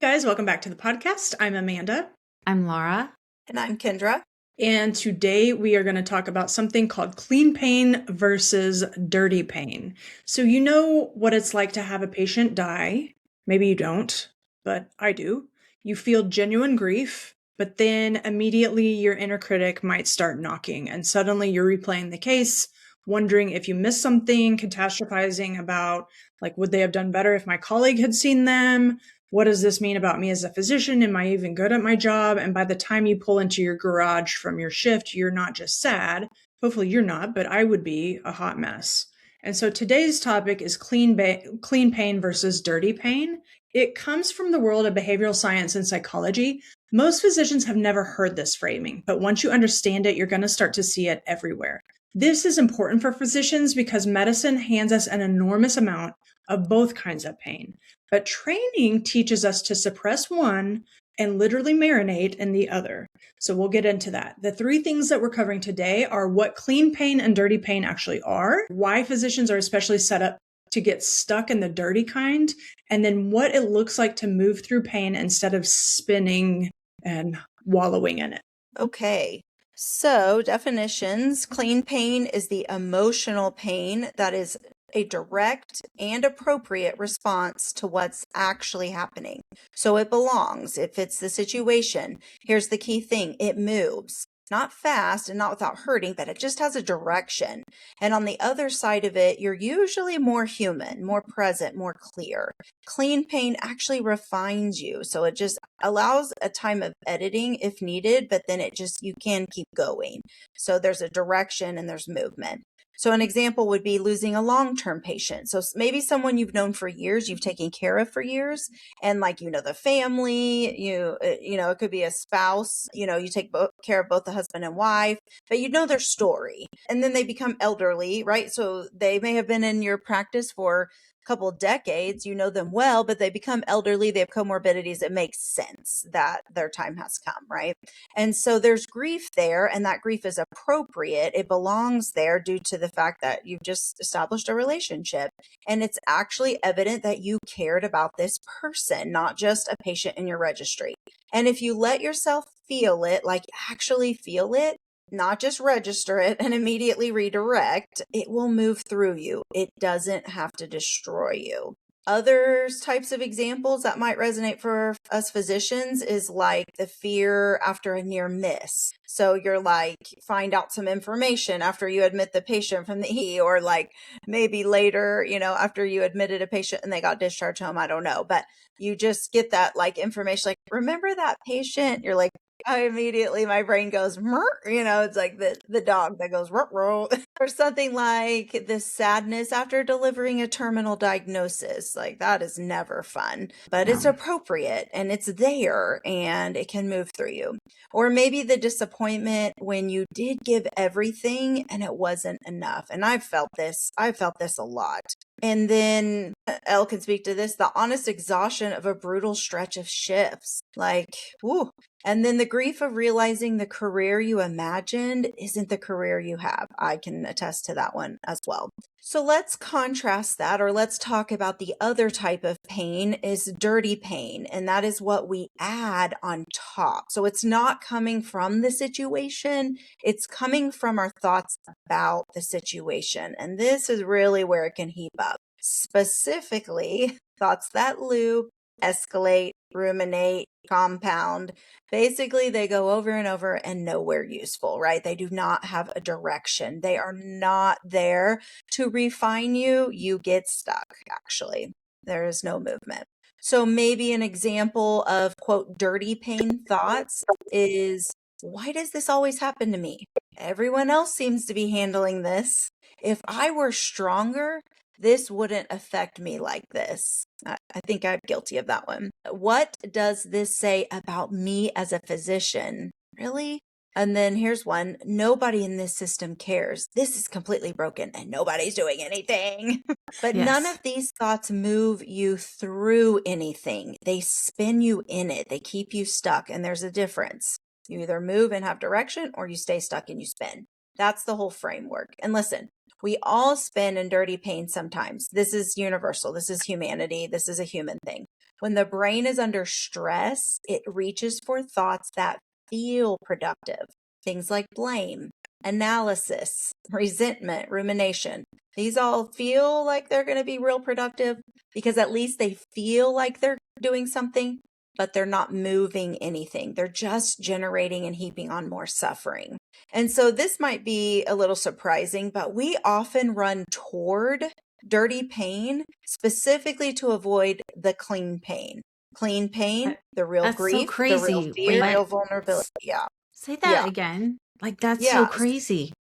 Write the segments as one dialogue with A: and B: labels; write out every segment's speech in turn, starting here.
A: Guys, welcome back to the podcast. I'm Amanda.
B: I'm Laura.
C: And I'm Kendra.
A: And today we are going to talk about something called clean pain versus dirty pain. So, you know what it's like to have a patient die. Maybe you don't, but I do. You feel genuine grief, but then immediately your inner critic might start knocking, and suddenly you're replaying the case, wondering if you missed something, catastrophizing about, like, would they have done better if my colleague had seen them? What does this mean about me as a physician? Am I even good at my job? And by the time you pull into your garage from your shift, you're not just sad. Hopefully you're not, but I would be a hot mess. And so today's topic is clean pain versus dirty pain. It comes from the world of behavioral science and psychology. Most physicians have never heard this framing, but once you understand it, you're going to start to see it everywhere. This is important for physicians because medicine hands us an enormous amount of both kinds of pain. But training teaches us to suppress one and literally marinate in the other. So we'll get into that. The three things that we're covering today are what clean pain and dirty pain actually are, why physicians are especially set up to get stuck in the dirty kind, and then what it looks like to move through pain instead of spinning and wallowing in it.
C: Okay. So, definitions. Clean pain is the emotional pain that is a direct and appropriate response to what's actually happening. So it belongs, it fits the situation. Here's the key thing, it moves. Not fast and not without hurting, but it just has a direction. And on the other side of it, you're usually more human, more present, more clear. Clean pain actually refines you. So it just allows a time of editing if needed, but then you can keep going. So there's a direction and there's movement. So an example would be losing a long-term patient. So maybe someone you've known for years, you've taken care of for years, and the family, it could be a spouse, you take care of both the husband and wife, but you know their story. And then they become elderly, right? So they may have been in your practice for couple decades, you know them well, but they become elderly, they have comorbidities. It makes sense that their time has come, right? And so there's grief there, and that grief is appropriate. It belongs there due to the fact that you've just established a relationship. And it's actually evident that you cared about this person, not just a patient in your registry. And if you let yourself feel it, like actually feel it, not just register it and immediately redirect, it will move through you. It doesn't have to destroy you. Other types of examples that might resonate for us physicians is like the fear after a near miss. So you're like, find out some information after you admit the patient from the E, or like maybe later, after you admitted a patient and they got discharged home. I don't know, but you just get that like information, like, remember that patient? You're like, my brain goes, it's like the dog that goes, or something like the sadness after delivering a terminal diagnosis. Like that is never fun, but it's appropriate and it's there and it can move through you. Or maybe the disappointment when you did give everything and it wasn't enough. And I've felt this a lot. And then Elle can speak to this, the honest exhaustion of a brutal stretch of shifts. Like, whoo. And then the grief of realizing the career you imagined isn't the career you have. I can attest to that one as well. So let's contrast that, or let's talk about the other type of pain is dirty pain. And that is what we add on top. So it's not coming from the situation. It's coming from our thoughts about the situation. And this is really where it can heap up. Specifically, thoughts that loop, escalate, ruminate, compound. Basically, they go over and over and nowhere useful, right? They do not have a direction. They are not there to refine you. You get stuck, actually. There is no movement. So maybe an example of, quote, dirty pain thoughts is, why does this always happen to me? Everyone else seems to be handling this. If I were stronger, this wouldn't affect me like this. I think I'm guilty of that one. What does this say about me as a physician? Really? And then here's one. Nobody in this system cares. This is completely broken and nobody's doing anything. But none of these thoughts move you through anything. They spin you in it. They keep you stuck. And there's a difference. You either move and have direction or you stay stuck and you spin. That's the whole framework. And listen, we all spin in dirty pain sometimes. This is universal. This is humanity. This is a human thing. When the brain is under stress, it reaches for thoughts that feel productive. Things like blame, analysis, resentment, rumination. These all feel like they're going to be real productive because at least they feel like they're doing something, but they're not moving anything. They're just generating and heaping on more suffering. And so this might be a little surprising, but we often run toward dirty pain specifically to avoid the clean pain. Clean pain,
B: That-
C: the real
B: That's so
C: grief, the real
B: crazy.
C: fear,
B: Wait,
C: real vulnerability. Yeah.
B: say that
C: Yeah.
B: again. Like, that's so
C: Yeah.
B: crazy.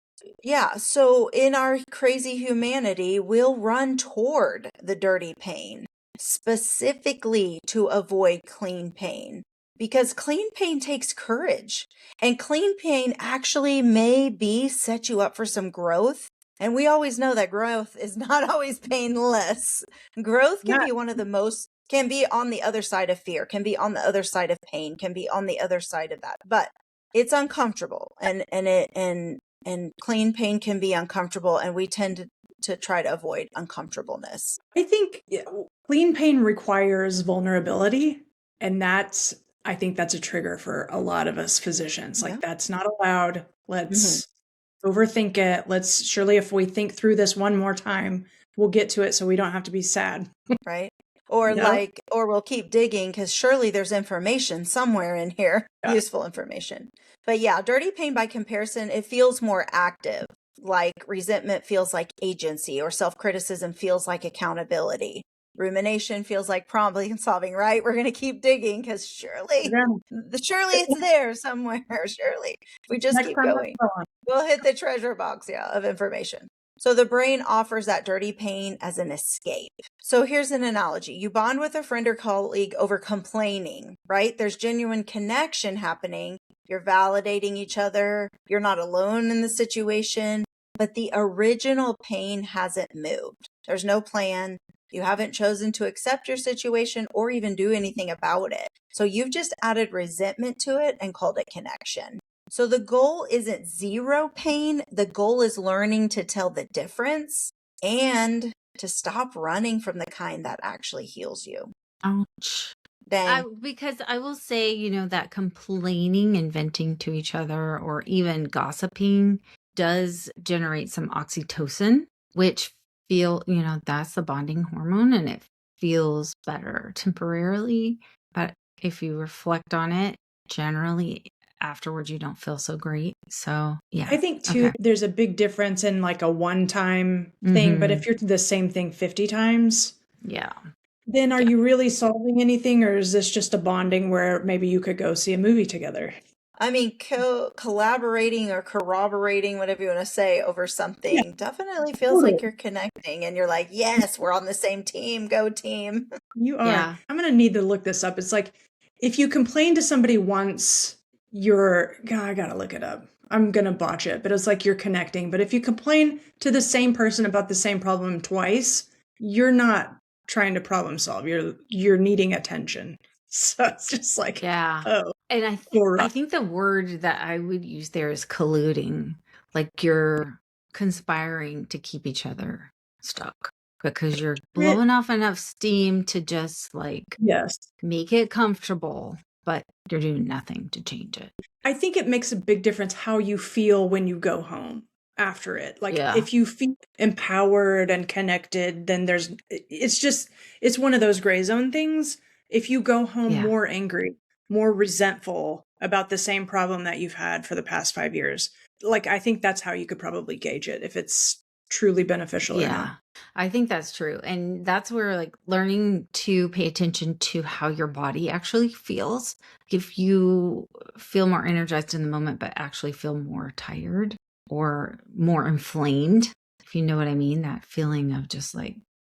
C: Yeah. So in our crazy humanity, we'll run toward the dirty pain specifically to avoid clean pain because clean pain takes courage and clean pain actually maybe set you up for some growth. And we always know that growth is not always painless. Growth can
A: Yeah.
C: be one of the most, can be on the other side of fear, can be on the other side of pain, can be on the other side of that. But it's uncomfortable and clean pain can be uncomfortable, and we tend to try to avoid uncomfortableness.
A: I think clean pain requires vulnerability. And I think that's a trigger for a lot of us physicians.
C: Yeah.
A: Like, that's not allowed.
C: Mm-hmm.
A: Let's overthink it. Surely if we think through this one more time, we'll get to it so we don't have to be sad.
C: Right. Or or we'll keep digging because surely there's information somewhere in here,
A: Yeah.
C: useful information. But yeah, dirty pain by comparison, it feels more active. Like resentment feels like agency, or self-criticism feels like accountability. Rumination feels like problem solving, right? We're going to keep digging because surely it's there somewhere. Surely. If we just
A: Next
C: keep
A: time
C: going, we'll hit the treasure box, of information. So the brain offers that dirty pain as an escape. So here's an analogy. You bond with a friend or colleague over complaining, right? There's genuine connection happening. You're validating each other. You're not alone in the situation, but the original pain hasn't moved. There's no plan. You haven't chosen to accept your situation or even do anything about it. So you've just added resentment to it and called it connection. So the goal isn't zero pain. The goal is learning to tell the difference and to stop running from the kind that actually heals you.
B: Ouch.
C: Dang.
B: Because I will say, that complaining and venting to each other or even gossiping does generate some oxytocin, which that's the bonding hormone and it feels better temporarily. But if you reflect on it, generally afterwards you don't feel so great. So yeah.
A: I think too, there's a big difference in like a one-time thing, but if you're the same thing 50 times,
B: yeah,
A: then are you really solving anything, or is this just a bonding where maybe you could go see a movie together?
C: I mean, collaborating or corroborating, whatever you want to say, over something definitely feels like you're connecting and you're like, yes, we're on the same team. Go team.
A: You are.
B: Yeah.
A: I'm going to need to look this up. It's like, if you complain to somebody once, I got to look it up. I'm going to botch it, but it's like you're connecting. But if you complain to the same person about the same problem twice, you're not trying to problem solve. You're needing attention. So it's just like,
B: yeah.
A: oh.
B: And I think the word that I would use there is colluding. Like you're conspiring to keep each other stuck because you're blowing off enough steam to just make it comfortable, but you're doing nothing to change it.
A: I think it makes a big difference how you feel when you go home after it. Like if you feel empowered and connected, then it's one of those gray zone things. If you go home more angry, more resentful about the same problem that you've had for the past 5 years, I think that's how you could probably gauge it, if it's truly beneficial or not.
B: I think that's true. And that's where learning to pay attention to how your body actually feels. If you feel more energized in the moment, but actually feel more tired or more inflamed, if you know what I mean, that feeling of just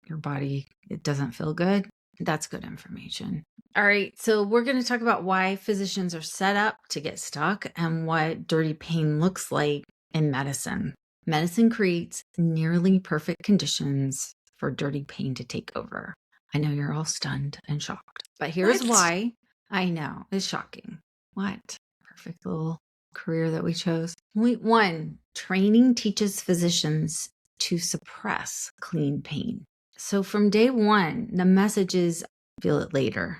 B: your body, it doesn't feel good. That's good information. All right. So we're going to talk about why physicians are set up to get stuck and what dirty pain looks like in medicine. Medicine creates nearly perfect conditions for dirty pain to take over. I know you're all stunned and shocked, but here's why. I know, it's shocking. What? Perfect little career that we chose. Point 1, training teaches physicians to suppress clean pain. So from day 1, the message is feel it later.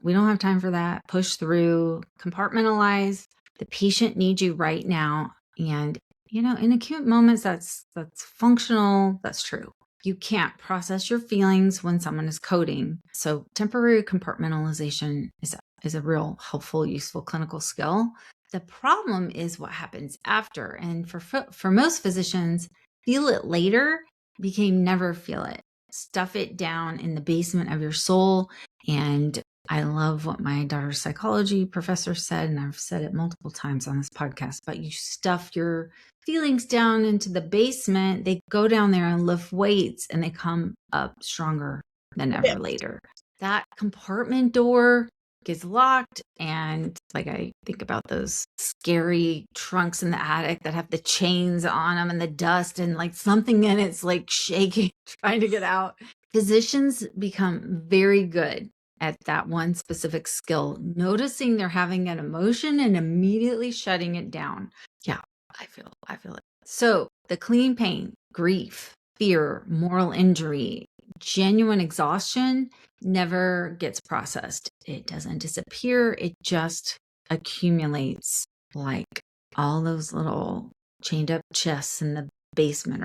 B: We don't have time for that. Push through, compartmentalize. The patient needs you right now. And, in acute moments, that's functional. That's true. You can't process your feelings when someone is coding. So temporary compartmentalization is a real helpful, useful clinical skill. The problem is what happens after. And for most physicians, feel it later became never feel it. Stuff it down in the basement of your soul. And I love what my daughter's psychology professor said, and I've said it multiple times on this podcast, but you stuff your feelings down into the basement, they go down there and lift weights, and they come up stronger than ever later. That compartment door gets locked, and I think about those scary trunks in the attic that have the chains on them and the dust, and something in it's shaking, trying to get out. Physicians become very good at that one specific skill, noticing they're having an emotion and immediately shutting it down. Yeah, I feel it. So the clean pain, grief, fear, moral injury, genuine exhaustion never gets processed. It doesn't disappear. It just accumulates like all those little chained up chests in the basement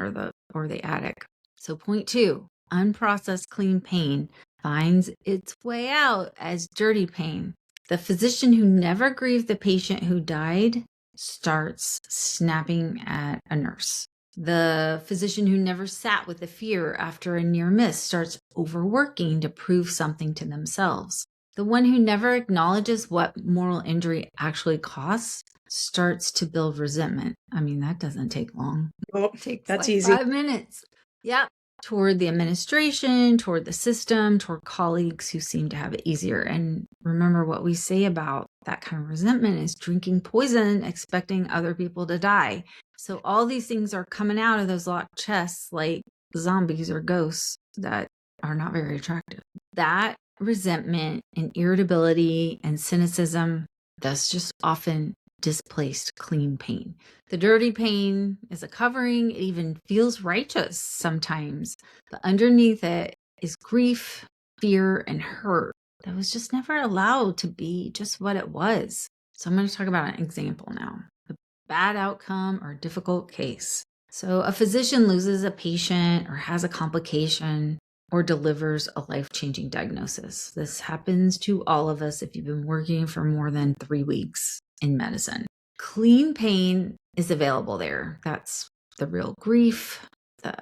B: or the attic. So point 2, unprocessed clean pain finds its way out as dirty pain. The physician who never grieved the patient who died starts snapping at a nurse. The physician who never sat with the fear after a near miss starts overworking to prove something to themselves. The one who never acknowledges what moral injury actually costs starts to build resentment. I mean, that doesn't take long.
A: Oh,
B: It takes
A: that's easy.
B: 5 minutes. Yep. Toward the administration, toward the system, toward colleagues who seem to have it easier. And remember what we say about that kind of resentment is drinking poison, expecting other people to die. So all these things are coming out of those locked chests like zombies or ghosts that are not very attractive. That resentment and irritability and cynicism, that's just often displaced clean pain. The dirty pain is a covering. It even feels righteous sometimes, but underneath it is grief, fear, and hurt that was just never allowed to be just what it was. So I'm going to talk about an example now. A bad outcome or difficult case. So a physician loses a patient or has a complication or delivers a life-changing diagnosis. This happens to all of us if you've been working for more than 3 weeks in medicine. Clean pain is available there. That's the real grief, the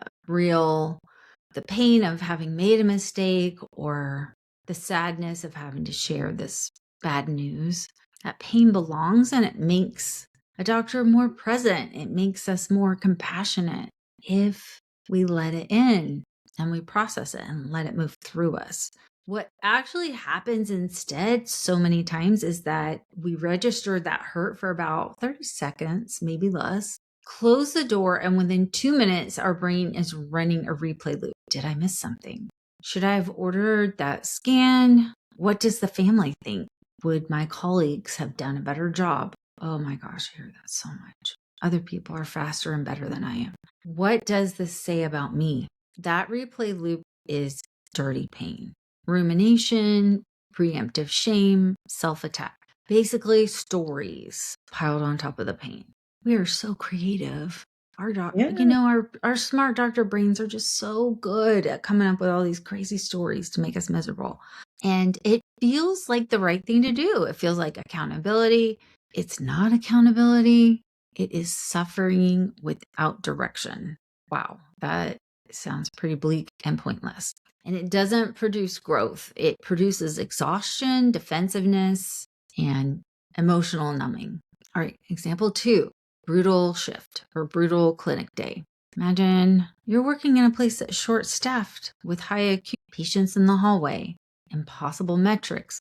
B: pain of having made a mistake, or the sadness of having to share this bad news. That pain belongs, and it makes a doctor more present. It makes us more compassionate if we let it in and we process it and let it move through us. What actually happens instead so many times is that we register that hurt for about 30 seconds, maybe less, close the door, and within 2 minutes, our brain is running a replay loop. Did I miss something? Should I have ordered that scan? What does the family think? Would my colleagues have done a better job? Oh my gosh, I hear that so much. Other people are faster and better than I am. What does this say about me? That replay loop is dirty pain. Rumination, preemptive shame, self-attack. Basically, stories piled on top of the pain. We are so creative. Our smart doctor brains are just so good at coming up with all these crazy stories to make us miserable. And it feels like the right thing to do. It feels like accountability. It's not accountability. It is suffering without direction. Wow, that sounds pretty bleak and pointless. And it doesn't produce growth. It produces exhaustion, defensiveness, and emotional numbing. All right, example 2, brutal shift or brutal clinic day. Imagine you're working in a place that's short-staffed with high acute patients in the hallway. Impossible metrics.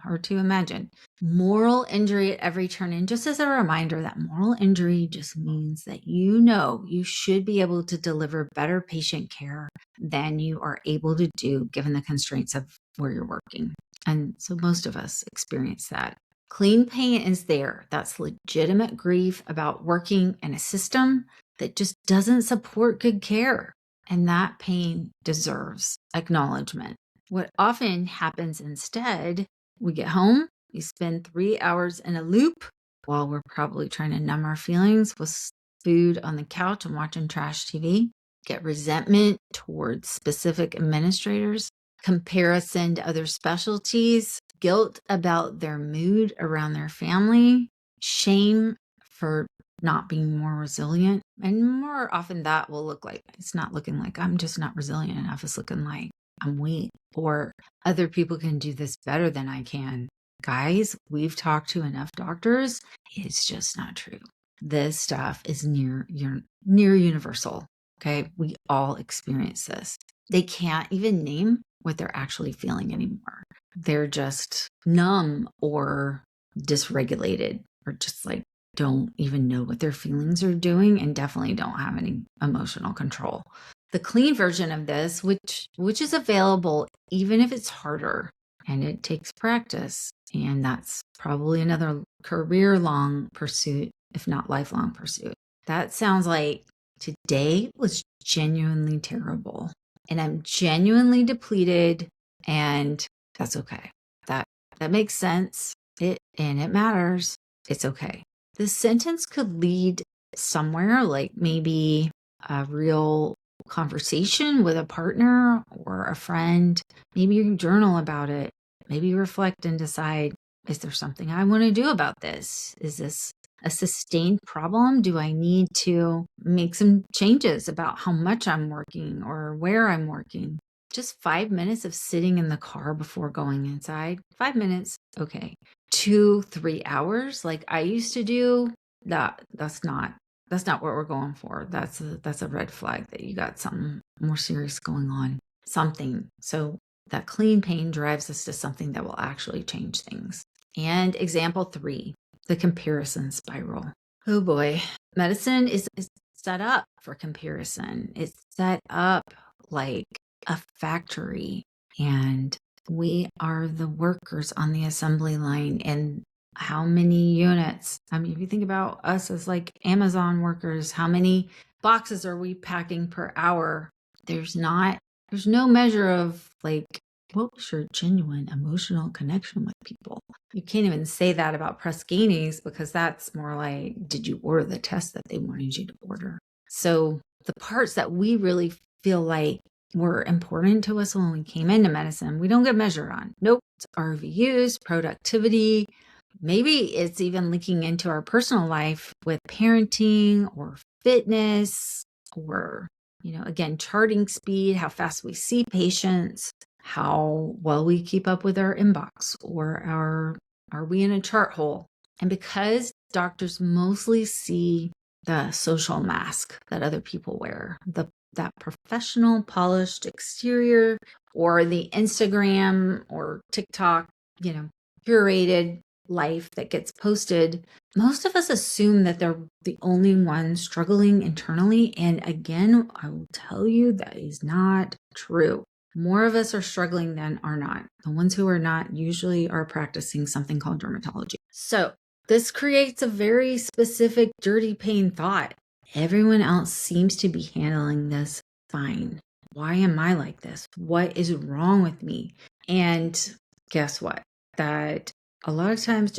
B: Hard to imagine. Moral injury at every turn. And just as a reminder, that moral injury just means that you should be able to deliver better patient care than you are able to do given the constraints of where you're working. And so most of us experience that. Clean pain is there. That's legitimate grief about working in a system that just doesn't support good care. And that pain deserves acknowledgement. What often happens instead, we get home, we spend 3 hours in a loop while we're probably trying to numb our feelings with food on the couch and watching trash TV, get resentment towards specific administrators, comparison to other specialties, guilt about their mood around their family, shame for not being more resilient. And more often that will look like, it's not looking like I'm just not resilient enough. It's looking like I'm weak, or other people can do this better than I can. Guys, we've talked to enough doctors. It's just not true. This stuff is near universal. Okay. We all experience this. They can't even name what they're actually feeling anymore. They're just numb or dysregulated, or just like don't even know what their feelings are doing, and definitely don't have any emotional control. The clean version of this, which is available even if it's harder and it takes practice, and that's probably another career-long pursuit, if not lifelong pursuit. That sounds like today was genuinely terrible and I'm genuinely depleted, and that's okay. That makes sense. It matters. It's okay. The sentence could lead somewhere, like maybe a real conversation with a partner or a friend. Maybe you can journal about it. Maybe reflect and decide, is there something I want to do about this? Is this a sustained problem? Do I need to make some changes about how much I'm working or where I'm working? Just 5 minutes of sitting in the car before going inside. 5 minutes, okay. 2-3 hours like I used to do, that's not what we're going for. That's a red flag that you got something more serious going on. So that clean pain drives us to something that will actually change things. And example 3, the comparison spiral. Oh boy, medicine is set up for comparison. It's set up like a factory, and we are the workers on the assembly line. And how many units? I mean, if you think about us as like Amazon workers, how many boxes are we packing per hour? There's no measure of like, what was your genuine emotional connection with people? You can't even say that about Press Ganey's, because that's more like, did you order the test that they wanted you to order? So the parts that we really feel like were important to us when we came into medicine, we don't get measured on. Nope. It's RVUs, productivity. Maybe it's even linking into our personal life with parenting or fitness, or, again, charting speed, how fast we see patients, how well we keep up with our inbox, or are we in a chart hole? And because doctors mostly see the social mask that other people wear, that professional polished exterior, or the Instagram or TikTok, curated life that gets posted, most of us assume that they're the only ones struggling internally. And again, I will tell you that is not true. More of us are struggling than are not. The ones who are not usually are practicing something called dermatology. So this creates a very specific dirty pain thought. Everyone else seems to be handling this fine. Why am I like this? What is wrong with me? And guess what? That a lot of times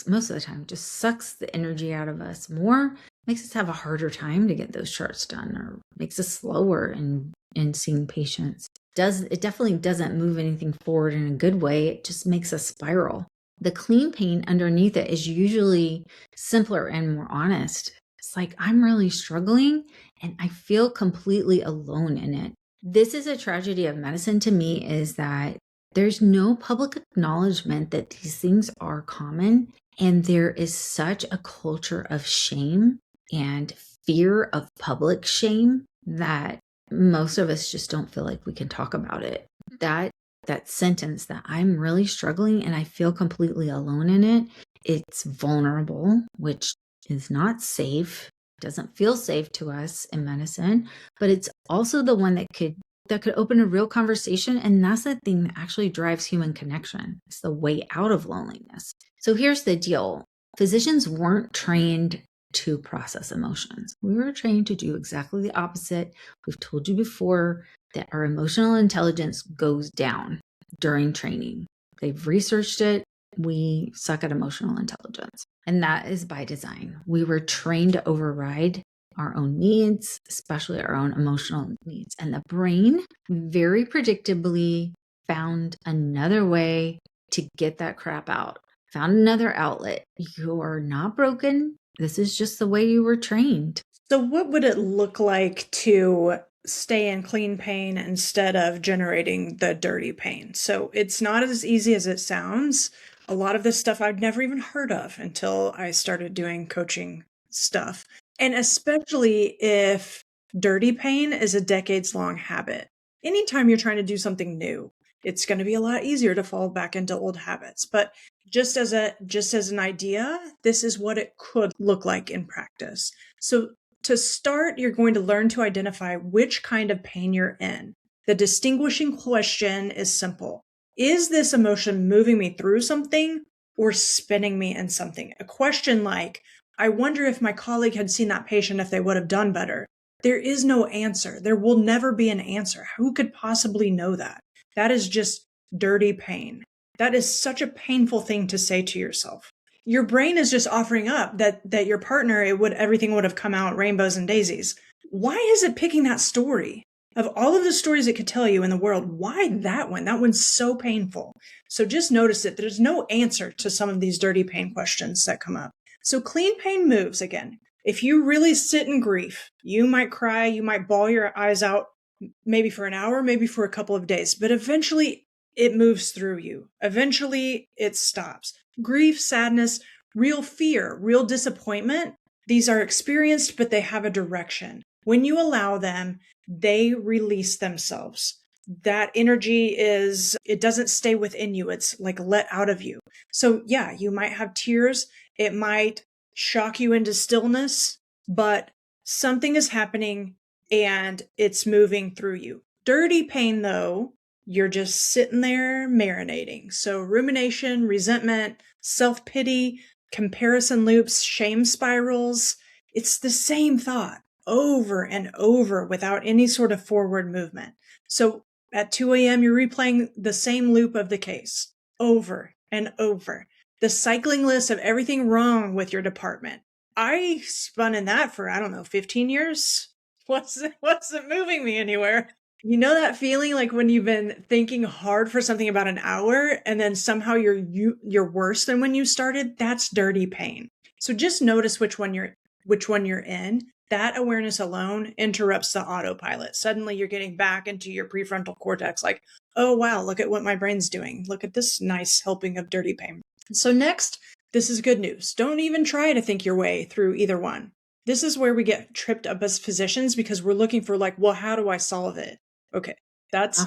B: most of the time just sucks the energy out of us more, makes us have a harder time to get those charts done, or makes us slower in seeing patients. It definitely doesn't move anything forward in a good way. It just makes us spiral. The clean pain underneath it is usually simpler and more honest. It's like, I'm really struggling and I feel completely alone in it. This is a tragedy of medicine to me, is that there's no public acknowledgement that these things are common, and there is such a culture of shame and fear of public shame that most of us just don't feel like we can talk about it. That sentence, that I'm really struggling and I feel completely alone in it, it's vulnerable, which is not safe, doesn't feel safe to us in medicine, but it's also the one that could open a real conversation. And that's the thing that actually drives human connection. It's the way out of loneliness. So here's the deal. Physicians weren't trained to process emotions. We were trained to do exactly the opposite. We've told you before that our emotional intelligence goes down. during training. They've researched it. We suck at emotional intelligence. And that is by design. We were trained to override our own needs, especially our own emotional needs. And the brain very predictably found another way to get that crap out, found another outlet. You're not broken. This is just the way you were trained.
A: So what would it look like to stay in clean pain instead of generating the dirty pain? So it's not as easy as it sounds. A lot of this stuff I'd never even heard of until I started doing coaching stuff. And especially if dirty pain is a decades-long habit. Anytime you're trying to do something new, it's going to be a lot easier to fall back into old habits. But just as an idea, this is what it could look like in practice. So to start, you're going to learn to identify which kind of pain you're in. The distinguishing question is simple. Is this emotion moving me through something or spinning me in something? A question like, I wonder if my colleague had seen that patient if they would have done better. There is no answer. There will never be an answer. Who could possibly know that? That is just dirty pain. That is such a painful thing to say to yourself. Your brain is just offering up that your partner, everything would have come out rainbows and daisies. Why is it picking that story? Of all of the stories it could tell you in the world, why that one? That one's so painful. So just notice that there's no answer to some of these dirty pain questions that come up. So clean pain moves again. If you really sit in grief, you might cry, you might bawl your eyes out, maybe for an hour, maybe for a couple of days, but eventually it moves through you. Eventually it stops. Grief, sadness, real fear, real disappointment, these are experienced, but they have a direction. When you allow them, they release themselves. That energy it doesn't stay within you. It's like let out of you. So yeah, you might have tears. It might shock you into stillness, but something is happening and it's moving through you. Dirty pain, though, you're just sitting there marinating. So rumination, resentment, self-pity, comparison loops, shame spirals, it's the same thought over and over without any sort of forward movement. So at 2 a.m., you're replaying the same loop of the case over and over. The cycling list of everything wrong with your department. I spun in that for, 15 years. Wasn't moving me anywhere. You know that feeling like when you've been thinking hard for something about an hour and then somehow you're worse than when you started? That's dirty pain. So just notice which one you're in. That awareness alone interrupts the autopilot. Suddenly you're getting back into your prefrontal cortex like, oh wow, look at what my brain's doing. Look at this nice helping of dirty pain. So next, this is good news. Don't even try to think your way through either one. This is where we get tripped up as physicians because we're looking for like, well, how do I solve it? Okay, that's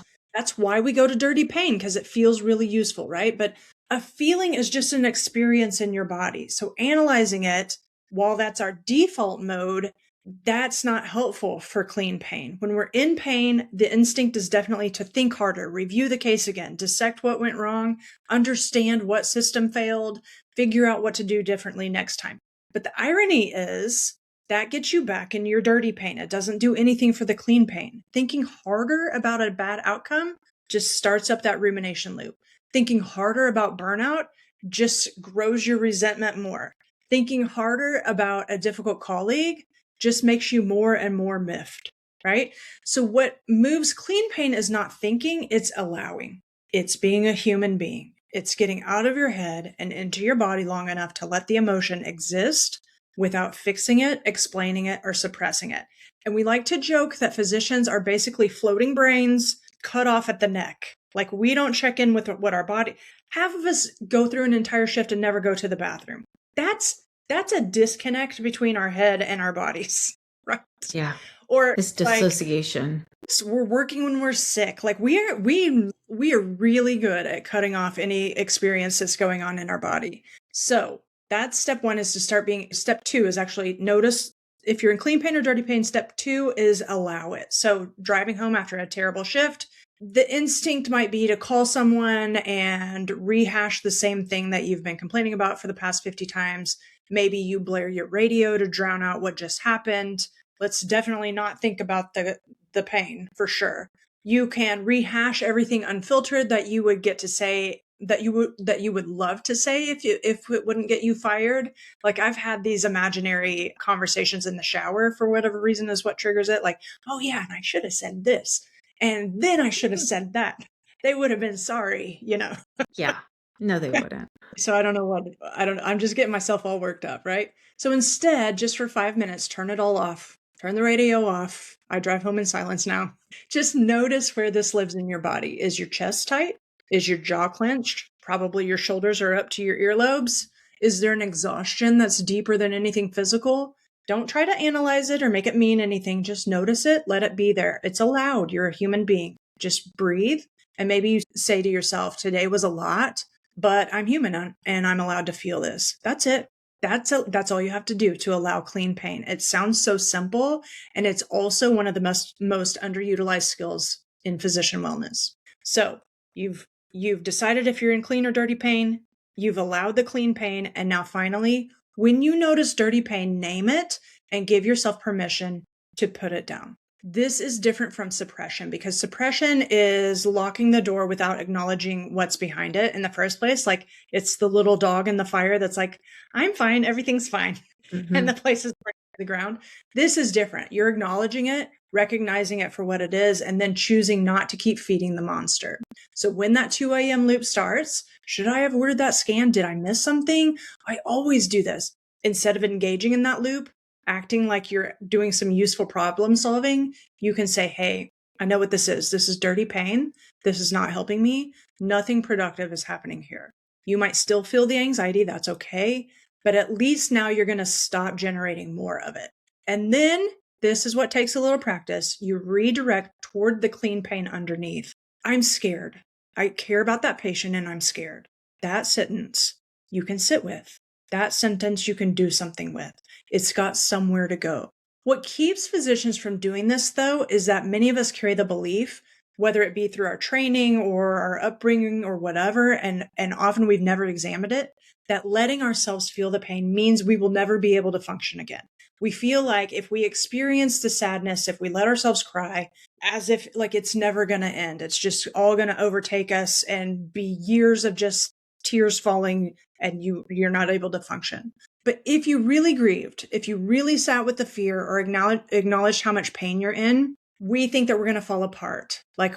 A: why we go to dirty pain, because it feels really useful, right? But a feeling is just an experience in your body. So analyzing it, while that's our default mode, that's not helpful for clean pain. When we're in pain, the instinct is definitely to think harder, review the case again, dissect what went wrong, understand what system failed, figure out what to do differently next time. But the irony is that gets you back in your dirty pain. It doesn't do anything for the clean pain. Thinking harder about a bad outcome just starts up that rumination loop. Thinking harder about burnout just grows your resentment more. Thinking harder about a difficult colleague just makes you more and more miffed, right? So what moves clean pain is not thinking, it's allowing. It's being a human being. It's getting out of your head and into your body long enough to let the emotion exist without fixing it, explaining it, or suppressing it. And we like to joke that physicians are basically floating brains cut off at the neck. Like we don't check in with what our body, half of us go through an entire shift and never go to the bathroom. That's a disconnect between our head and our bodies, right?
B: Yeah.
A: Or
B: it's dissociation.
A: So we're working when we're sick. Like we are really good at cutting off any experience that's going on in our body. So that's step one, is to start being. Step two is actually notice if you're in clean pain or dirty pain. Step two is allow it. So driving home after a terrible shift, the instinct might be to call someone and rehash the same thing that you've been complaining about for the past 50 times. Maybe you blare your radio to drown out what just happened. Let's definitely not think about the pain for sure. You can rehash everything unfiltered that you would get to say that you would love to say if it wouldn't get you fired. Like I've had these imaginary conversations in the shower for whatever reason is what triggers it. Like, oh yeah, and I should have said this. And then I should have said that. They would have been sorry,
B: Yeah. No, they wouldn't.
A: So I'm just getting myself all worked up, right? So instead, just for 5 minutes, turn it all off. Turn the radio off. I drive home in silence now. Just notice where this lives in your body. Is your chest tight? Is your jaw clenched? Probably your shoulders are up to your earlobes. Is there an exhaustion that's deeper than anything physical? Don't try to analyze it or make it mean anything. Just notice it. Let it be there. It's allowed. You're a human being. Just breathe. And maybe you say to yourself, today was a lot, but I'm human and I'm allowed to feel this. That's it. That's all you have to do to allow clean pain. It sounds so simple, and it's also one of the most underutilized skills in physician wellness. So you've decided if you're in clean or dirty pain, you've allowed the clean pain, and now finally, when you notice dirty pain, name it and give yourself permission to put it down. This is different from suppression because suppression is locking the door without acknowledging what's behind it in the first place. Like it's the little dog in the fire that's like, I'm fine, everything's fine.
B: Mm-hmm.
A: And the place is burning to the ground. This is different. You're acknowledging it, recognizing it for what it is, and then choosing not to keep feeding the monster. So when that 2 a.m. loop starts, should I have ordered that scan? Did I miss something? I always do this. Instead of engaging in that loop, acting like you're doing some useful problem solving, you can say, hey, I know what this is. This is dirty pain. This is not helping me. Nothing productive is happening here. You might still feel the anxiety. That's okay. But at least now you're going to stop generating more of it. And then this is what takes a little practice. You redirect toward the clean pain underneath. I'm scared. I care about that patient and I'm scared. That sentence you can sit with. That sentence you can do something with. It's got somewhere to go. What keeps physicians from doing this, though, is that many of us carry the belief, whether it be through our training or our upbringing or whatever, and often we've never examined it, that letting ourselves feel the pain means we will never be able to function again. We feel like if we experience the sadness, if we let ourselves cry, as if like it's never going to end, it's just all going to overtake us and be years of just tears falling and you're not able to function. But if you really grieved, if you really sat with the fear or acknowledged how much pain you're in, we think that we're going to fall apart, like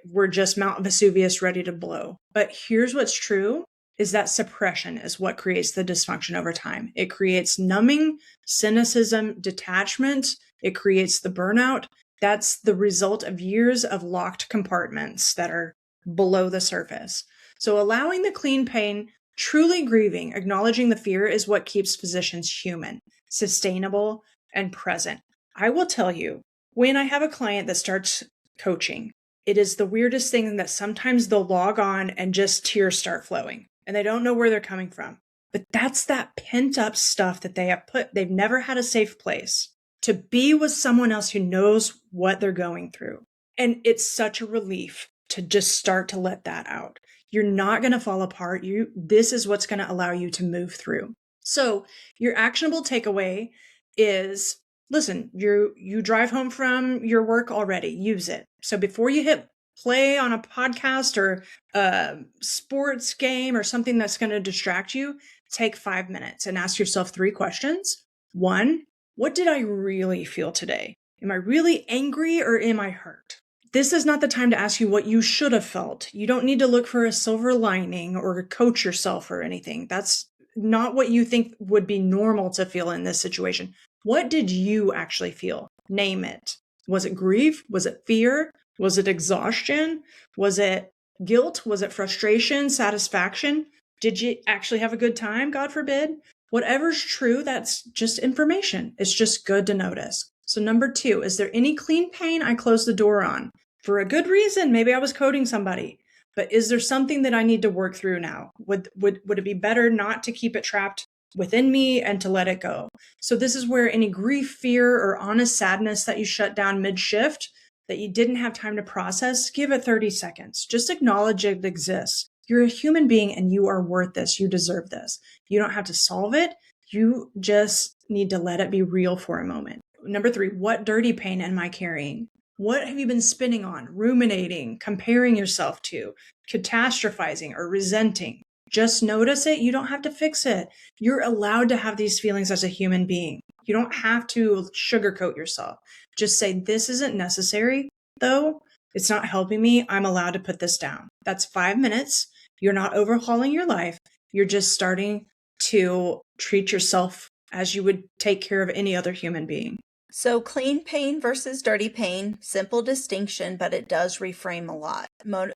A: we're just Mount Vesuvius ready to blow. But here's what's true is that suppression is what creates the dysfunction over time. It creates numbing, cynicism, detachment. It creates the burnout. That's the result of years of locked compartments that are below the surface. So allowing the clean pain, truly grieving, acknowledging the fear is what keeps physicians human, sustainable, and present. I will tell you, when I have a client that starts coaching, it is the weirdest thing that sometimes they'll log on and just tears start flowing and they don't know where they're coming from. But that's that pent up stuff that they've never had a safe place to be with someone else who knows what they're going through. And it's such a relief to just start to let that out. You're not going to fall apart. This is what's going to allow you to move through. So your actionable takeaway is, listen, you drive home from your work already, use it. So before you hit play on a podcast or a sports game or something that's going to distract you, take 5 minutes and ask yourself 3 questions. 1, what did I really feel today? Am I really angry or am I hurt? This is not the time to ask you what you should have felt. You don't need to look for a silver lining or coach yourself or anything. That's not what you think would be normal to feel in this situation. What did you actually feel? Name it. Was it grief? Was it fear? Was it exhaustion? Was it guilt? Was it frustration, satisfaction? Did you actually have a good time? God forbid. Whatever's true, that's just information. It's just good to notice. So number 2, is there any clean pain I closed the door on? For a good reason, maybe I was coding somebody. But is there something that I need to work through now? Would it be better not to keep it trapped within me and to let it go? So this is where any grief, fear, or honest sadness that you shut down mid-shift, that you didn't have time to process, give it 30 seconds. Just acknowledge it exists. You're a human being and you are worth this. You deserve this. You don't have to solve it. You just need to let it be real for a moment. Number 3, what dirty pain am I carrying? What have you been spinning on, ruminating, comparing yourself to, catastrophizing, or resenting? Just notice it. You don't have to fix it. You're allowed to have these feelings as a human being. You don't have to sugarcoat yourself. Just say, this isn't necessary, though. It's not helping me. I'm allowed to put this down. That's 5 minutes. You're not overhauling your life. You're just starting to treat yourself as you would take care of any other human being.
C: So clean pain versus dirty pain, simple distinction, but it does reframe a lot.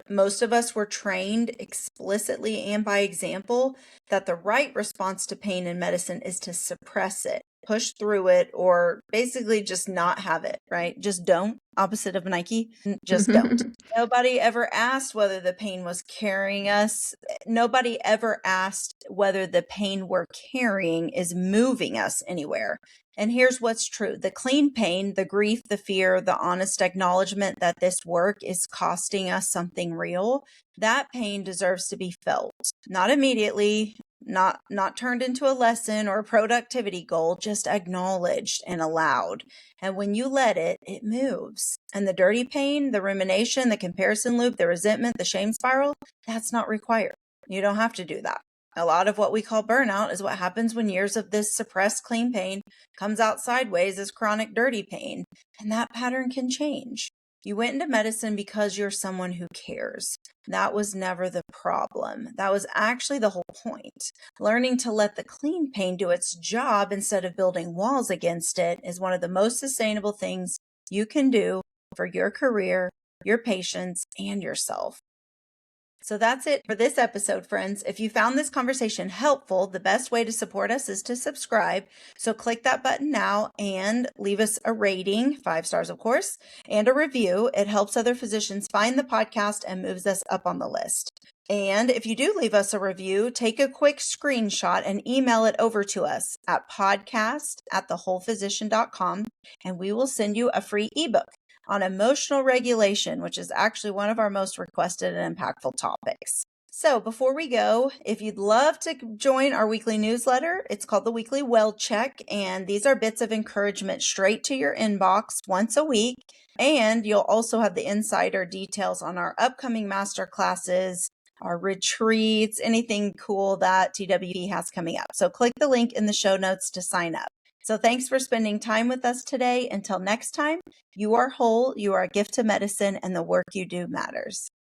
C: Most of us were trained explicitly and by example that the right response to pain in medicine is to suppress it, push through it, or basically just not have it, right? Just don't. Opposite of Nike, just don't. Nobody ever asked whether the pain was carrying us. Nobody ever asked whether the pain we're carrying is moving us anywhere. And here's what's true. The clean pain, the grief, the fear, the honest acknowledgement that this work is costing us something real, that pain deserves to be felt. Not immediately, not turned into a lesson or a productivity goal, just acknowledged and allowed. And when you let it, it moves. And the dirty pain, the rumination, the comparison loop, the resentment, the shame spiral, that's not required. You don't have to do that. A lot of what we call burnout is what happens when years of this suppressed clean pain comes out sideways as chronic dirty pain, and that pattern can change. You went into medicine because you're someone who cares. That was never the problem. That was actually the whole point. Learning to let the clean pain do its job instead of building walls against it is one of the most sustainable things you can do for your career, your patients, and yourself. So that's it for this episode, friends. If you found this conversation helpful, the best way to support us is to subscribe. So click that button now and leave us a rating, 5 stars, of course, and a review. It helps other physicians find the podcast and moves us up on the list. And if you do leave us a review, take a quick screenshot and email it over to us at podcast@thewholephysician.com, and we will send you a free ebook on emotional regulation, which is actually one of our most requested and impactful topics. So before we go, if you'd love to join our weekly newsletter, it's called the Weekly Well Check, and these are bits of encouragement straight to your inbox once a week. And you'll also have the insider details on our upcoming master classes, our retreats, anything cool that TWP has coming up. So click the link in the show notes to sign up. So thanks for spending time with us today. Until next time, you are whole, you are a gift to medicine, and the work you do matters.